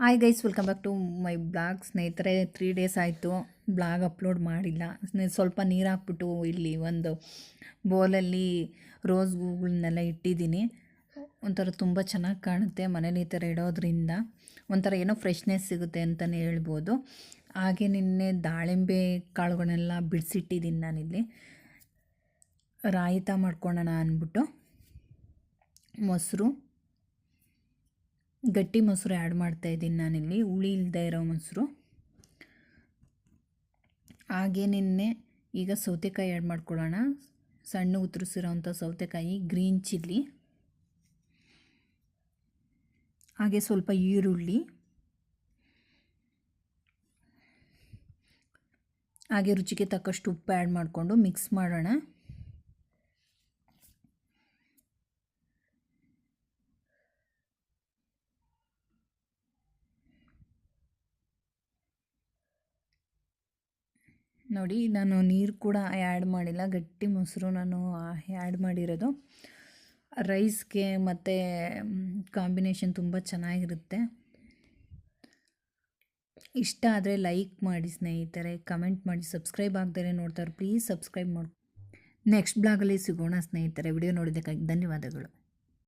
Hi guys, welcome back to my blog. ಸ್ನೇಹಿತರೆ, 3 days ಆಯಿತು blog upload ಮಾಡಿಲ್ಲ. ಸ್ವಲ್ಪ ನೀರು ಹಾಕ್ಬಿಟ್ಟು ಇಲ್ಲಿ ಒಂದು ಬೌಲಲ್ಲಿ ರೋಸ್ ಹೂಗಳನ್ನೆಲ್ಲ ಇಟ್ಟಿದ್ದೀನಿ. ಒಂಥರ ತುಂಬ ಚೆನ್ನಾಗಿ ಕಾಣುತ್ತೆ ಮನೇಲಿ ಈ ಥರ ಇಡೋದ್ರಿಂದ. ಒಂಥರ ಏನೋ ಫ್ರೆಶ್ನೆಸ್ ಸಿಗುತ್ತೆ ಅಂತಲೇ ಹೇಳ್ಬೋದು. ಹಾಗೆ ನಿನ್ನೆ ದಾಳಿಂಬೆ ಕಾಳುಗಳನ್ನೆಲ್ಲ ಬಿಡಿಸಿಟ್ಟಿದ್ದೀನಿ ನಾನಿಲ್ಲಿ. ರಾಯಿತ ಮಾಡ್ಕೊಳ್ಳೋಣ ಅಂದ್ಬಿಟ್ಟು ಮೊಸರು, ಗಟ್ಟಿ ಮೊಸರು ಆ್ಯಡ್ ಮಾಡ್ತಾಯಿದ್ದೀನಿ ನಾನಿಲ್ಲಿ, ಹುಳಿ ಇಲ್ಲದೆ ಇರೋ ಮೊಸರು. ಹಾಗೆ ನಿನ್ನೆ ಈಗ ಸೌತೆಕಾಯಿ ಆ್ಯಡ್ ಮಾಡ್ಕೊಳ್ಳೋಣ. ಸಣ್ಣ ಉತ್ತರಿಸಿರೋವಂಥ ಸೌತೆಕಾಯಿ, ಗ್ರೀನ್ ಚಿಲ್ಲಿ, ಹಾಗೆ ಸ್ವಲ್ಪ ಈರುಳ್ಳಿ, ಹಾಗೆ ರುಚಿಗೆ ತಕ್ಕಷ್ಟು ಉಪ್ಪು ಆ್ಯಡ್ ಮಾಡಿಕೊಂಡು ಮಿಕ್ಸ್ ಮಾಡೋಣ. ನೋಡಿ, ನಾನು ನೀರು ಕೂಡ ಆ್ಯಡ್ ಮಾಡಿಲ್ಲ, ಗಟ್ಟಿ ಮೊಸರು ನಾನು ಆ್ಯಡ್ ಮಾಡಿರೋದು. ರೈಸ್ಗೆ ಮತ್ತು ಕಾಂಬಿನೇಷನ್ ತುಂಬ ಚೆನ್ನಾಗಿರುತ್ತೆ. ಇಷ್ಟ ಆದರೆ ಲೈಕ್ ಮಾಡಿ ಸ್ನೇಹಿತರೆ, ಕಮೆಂಟ್ ಮಾಡಿ, ಸಬ್ಸ್ಕ್ರೈಬ್ ಆಗದೇ ನೋಡ್ತಾರೆ ಪ್ಲೀಸ್ ಸಬ್ಸ್ಕ್ರೈಬ್ ಮಾಡಿ. ನೆಕ್ಸ್ಟ್ ಬ್ಲಾಗಲ್ಲಿ ಸಿಗೋಣ ಸ್ನೇಹಿತರೆ. ವಿಡಿಯೋ ನೋಡಿದ್ದಕ್ಕಾಗಿ ಧನ್ಯವಾದಗಳು.